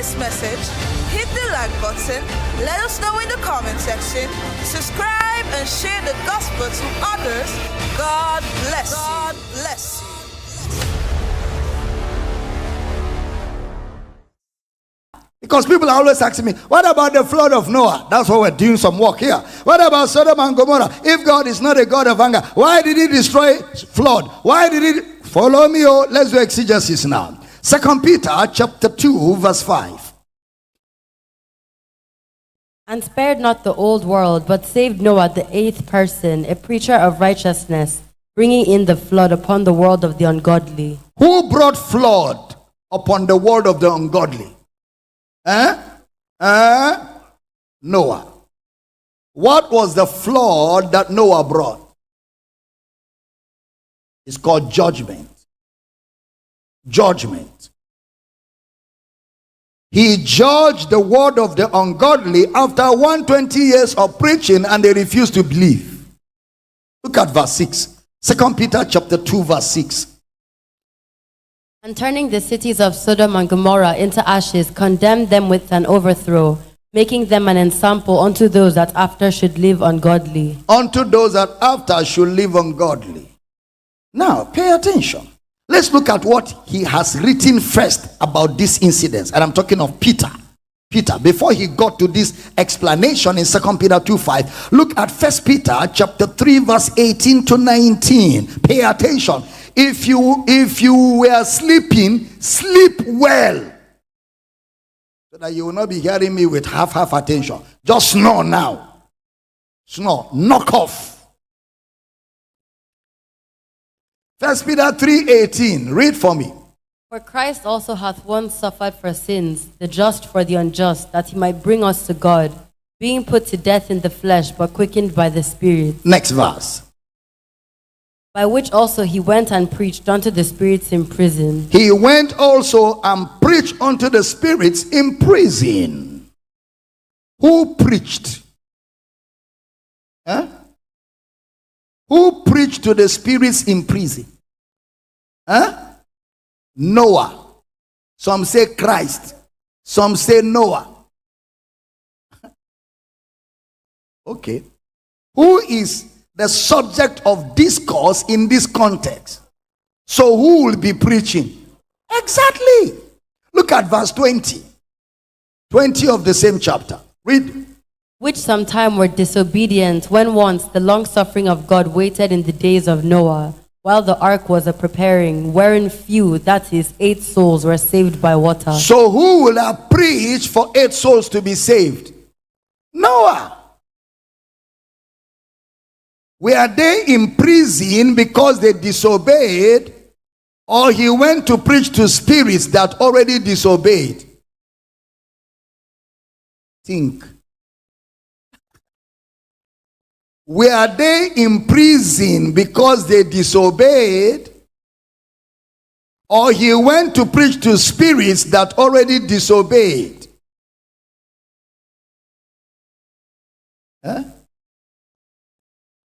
this message, hit the like button, let us know in the comment section, subscribe and share the gospel to others. God bless you. God bless you. Because people are always asking me, what about the flood of Noah? That's why we're doing some work here. What about Sodom and Gomorrah? If God is not a God of anger, why did he destroy flood? Why did he... Follow me, oh, let's do exegesis now. 2 Peter chapter 2 verse 5. And spared not the old world, but saved Noah the eighth person, a preacher of righteousness, bringing in the flood upon the world of the ungodly. Who brought flood upon the world of the ungodly? Noah. What was the flood that Noah brought? It's called judgment. Judgment. He judged the word of the ungodly after 120 years of preaching, and they refused to believe. Look at verse 6. 2 Peter chapter 2 verse 6. And turning the cities of Sodom and Gomorrah into ashes, condemned them with an overthrow, making them an ensample unto those that after should live ungodly. Unto those that after should live ungodly. Now, pay attention. Let's look at what he has written first about this incident. And I'm talking of Peter. Peter, before he got to this explanation in 2 Peter 2:5, look at 1 Peter chapter 3 verse 18 to 19. Pay attention. If you were sleeping, sleep well, so that you will not be hearing me with half attention. Just snore now. Snore. Knock off. 1 Peter 3:18. Read for me. For Christ also hath once suffered for sins, the just for the unjust, that he might bring us to God, being put to death in the flesh, but quickened by the Spirit. Next verse. By which also he went and preached unto the spirits in prison. He went also and preached unto the spirits in prison. Who preached? Who preached to the spirits in prison? Noah. Some say Christ. Some say Noah. Okay. Who is the subject of discourse in this context? So who will be preaching? Exactly. Look at verse 20. 20 of the same chapter. Read. Which sometime were disobedient, when once the long suffering of God waited in the days of Noah, while the ark was a preparing, wherein few, that is, 8 souls, were saved by water. So who will have preached for 8 souls to be saved? Noah. Were they in prison because they disobeyed, or he went to preach to spirits that already disobeyed? Think. Were they in prison because they disobeyed, or he went to preach to spirits that already disobeyed?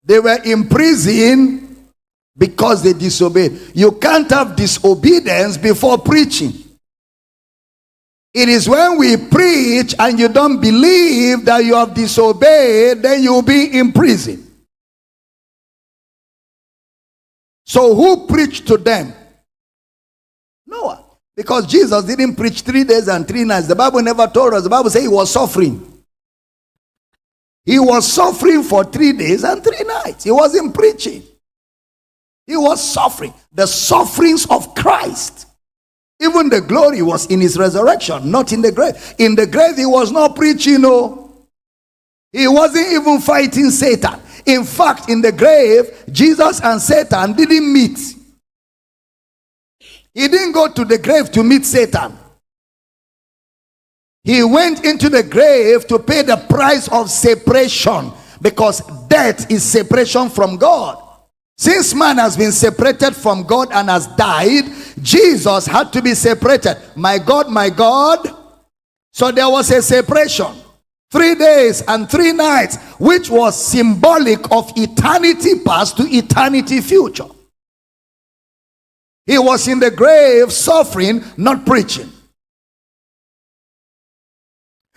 They were in prison because they disobeyed. You can't have disobedience before preaching. It is when we preach and you don't believe that you have disobeyed, then you'll be in prison. So who preached to them? Noah. Because Jesus didn't preach 3 days and 3 nights. The Bible never told us. The Bible says he was suffering. He was suffering for 3 days and 3 nights. He wasn't preaching. He was suffering. The sufferings of Christ. Even the glory was in his resurrection, not in the grave. In the grave, he was not preaching, no. He wasn't even fighting Satan. In fact, in the grave, Jesus and Satan didn't meet. He didn't go to the grave to meet Satan. He went into the grave to pay the price of separation, because death is separation from God. Since man has been separated from God and has died, Jesus had to be separated. My God, my God. So there was a separation. 3 days and 3 nights, which was symbolic of eternity past to eternity future. He was in the grave suffering, not preaching.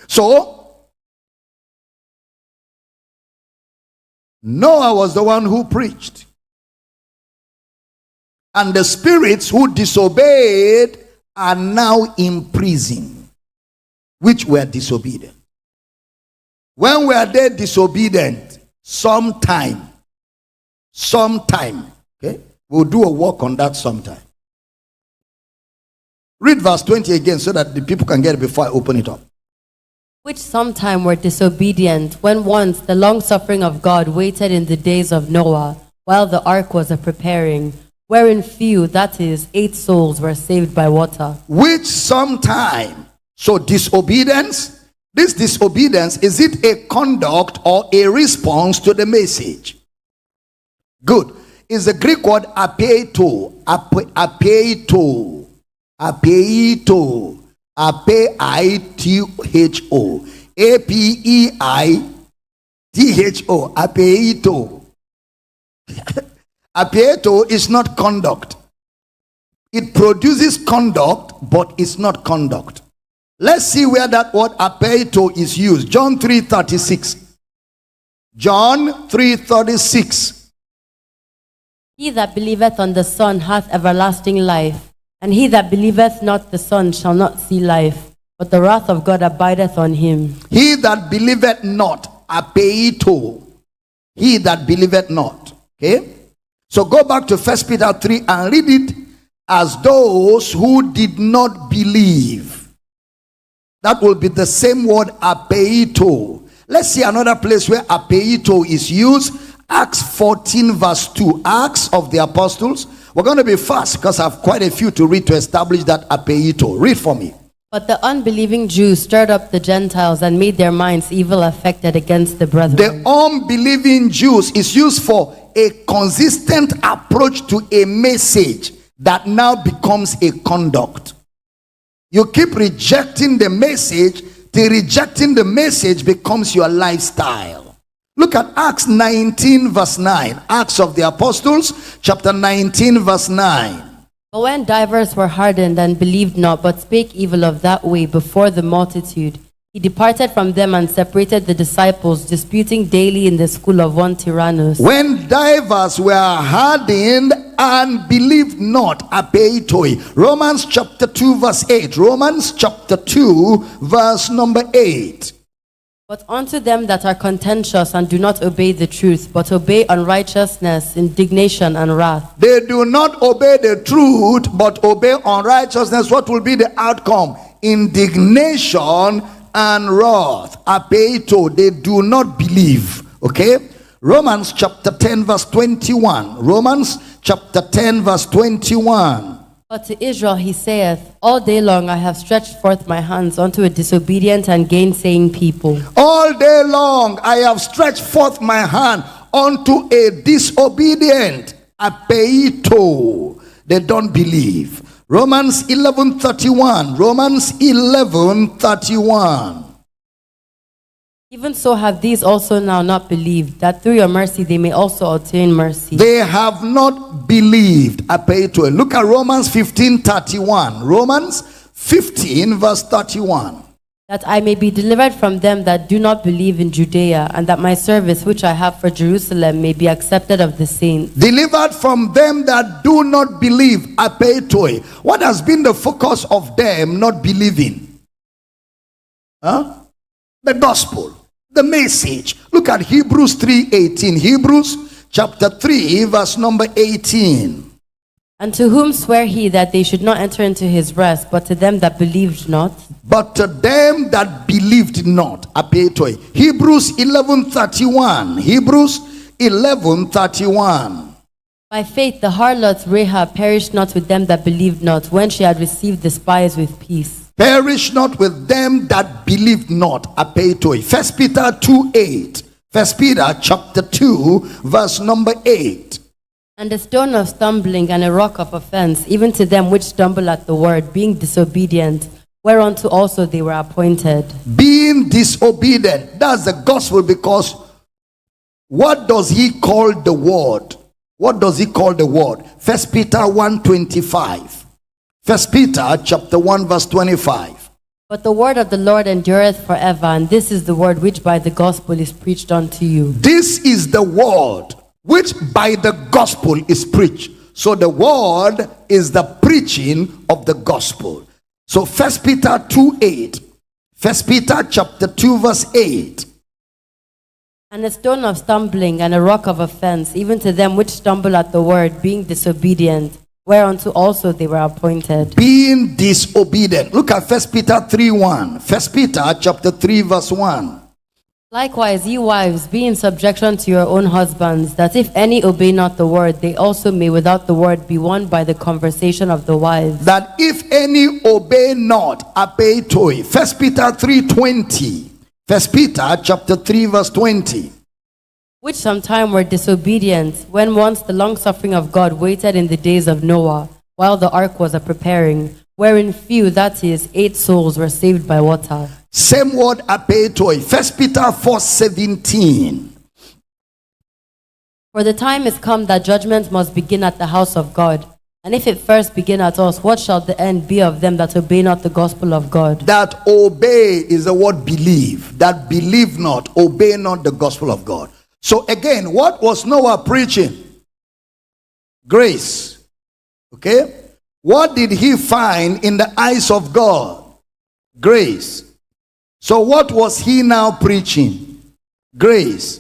So, Noah was the one who preached. And the spirits who disobeyed are now in prison, which were disobedient. When were they disobedient? Sometime. Okay? We'll do a work on that sometime. Read verse 20 again so that the people can get it before I open it up. Which sometime were disobedient, when once the long suffering of God waited in the days of Noah, while the ark was a preparing, wherein few, that is, 8 souls, were saved by water. Which sometime. So disobedience, this disobedience, is it a conduct or a response to the message? Good. It's the Greek word apeito. Apeito. Apeito. Apeitho. Apeitho. Apeito. Apeito is not conduct. It produces conduct, but it's not conduct. Let's see where that word apeito is used. John 3:36. John 3:36. He that believeth on the Son hath everlasting life, and he that believeth not the Son shall not see life, but the wrath of God abideth on him. He that believeth not, apeito. He that believeth not. Okay? So go back to 1 Peter 3 and read it as those who did not believe. That will be the same word apeito. Let's see another place where apeito is used. Acts 14 verse 2. Acts of the Apostles. We're going to be fast because I have quite a few to read to establish that apeito. Read for me. But the unbelieving Jews stirred up the Gentiles and made their minds evil affected against the brethren. The unbelieving Jews is used for a consistent approach to a message that now becomes a conduct. You keep rejecting the message till rejecting the message becomes your lifestyle. Look at Acts 19 verse 9. Acts of the Apostles, chapter 19 verse 9. But when divers were hardened and believed not, but spake evil of that way before the multitude, he departed from them and separated the disciples, disputing daily in the school of one Tyrannus. When divers were hardened and believed not, apeitoi. Romans chapter 2 verse 8. Romans chapter 2 verse number 8. But unto them that are contentious and do not obey the truth, but obey unrighteousness, indignation, and wrath. They do not obey the truth, but obey unrighteousness. What will be the outcome? Indignation and wrath. Apeito. They do not believe. Okay? Romans chapter 10 verse 21. Romans chapter 10 verse 21. But to Israel he saith, all day long I have stretched forth my hands unto a disobedient and gainsaying people. All day long I have stretched forth my hand unto a disobedient. Apeito. They don't believe. Romans 11:31. Romans 11:31. Even so have these also now not believed, that through your mercy they may also obtain mercy. They have not believed. Apeito. Look at Romans 15:31. Romans 15 verse 31. That I may be delivered from them that do not believe in Judea, and that my service which I have for Jerusalem may be accepted of the saints. Delivered from them that do not believe. Apeito. What has been the focus of them not believing? The gospel. The message. Look at Hebrews 3:18. Hebrews chapter 3 verse number 18. And to whom sware he that they should not enter into his rest, but to them that believed not? But to them that believed not. Apeitoi. Hebrews 11:31. Hebrews 11:31. By faith the harlot Rahab perished not with them that believed not, when she had received the spies with peace. Perish not with them that believed not. Apeitoi. 1 Peter 2:8. 1 Peter chapter 2 verse number 8. And a stone of stumbling and a rock of offense, even to them which stumble at the word, being disobedient, whereunto also they were appointed. Being disobedient. That's the gospel, because what does he call the word? What does he call the word? 1 Peter 1:25. 1 Peter chapter 1 verse 25. But the word of the Lord endureth forever, and this is the word which by the gospel is preached unto you. This is the word which by the gospel is preached. So the word is the preaching of the gospel. So 1 Peter 2:8. 1 Peter chapter 2 verse 8. And a stone of stumbling and a rock of offense, even to them which stumble at the word, being disobedient, whereunto also they were appointed. Being disobedient. Look at 1 Peter 3:1. 1 Peter chapter 3 verse 1. Likewise, ye wives, be in subjection to your own husbands, that if any obey not the word, they also may without the word be won by the conversation of the wives. That if any obey not, apeitoi. 1 Peter 3:20. 1 Peter chapter 3 verse 20. Which sometime were disobedient, when once the long suffering of God waited in the days of Noah, while the ark was a preparing, wherein few, that is, 8 souls, were saved by water. Same word apeitoi. 1 Peter 4:17. For the time is come that judgment must begin at the house of God. And if it first begin at us, what shall the end be of them that obey not the gospel of God? That obey is the word believe. That believe not, obey not the gospel of God. So again, what was Noah preaching? Grace. Okay? What did he find in the eyes of God? Grace. So what was he now preaching? Grace.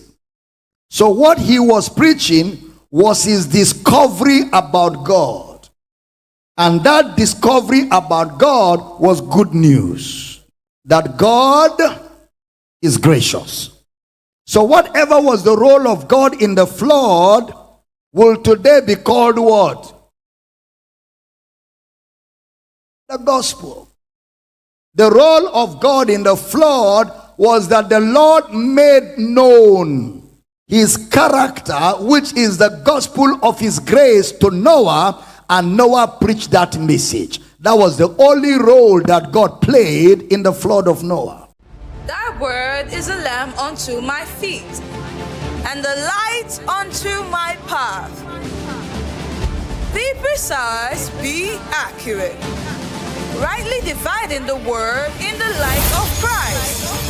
So what he was preaching was his discovery about God. And that discovery about God was good news. That God is gracious. So whatever was the role of God in the flood will today be called what? The gospel. The role of God in the flood was that the Lord made known his character, which is the gospel of his grace, to Noah, and Noah preached that message. That was the only role that God played in the flood of Noah. Thy word is a lamp unto my feet, and a light unto my path. Be precise, be accurate, rightly dividing the word in the light of Christ.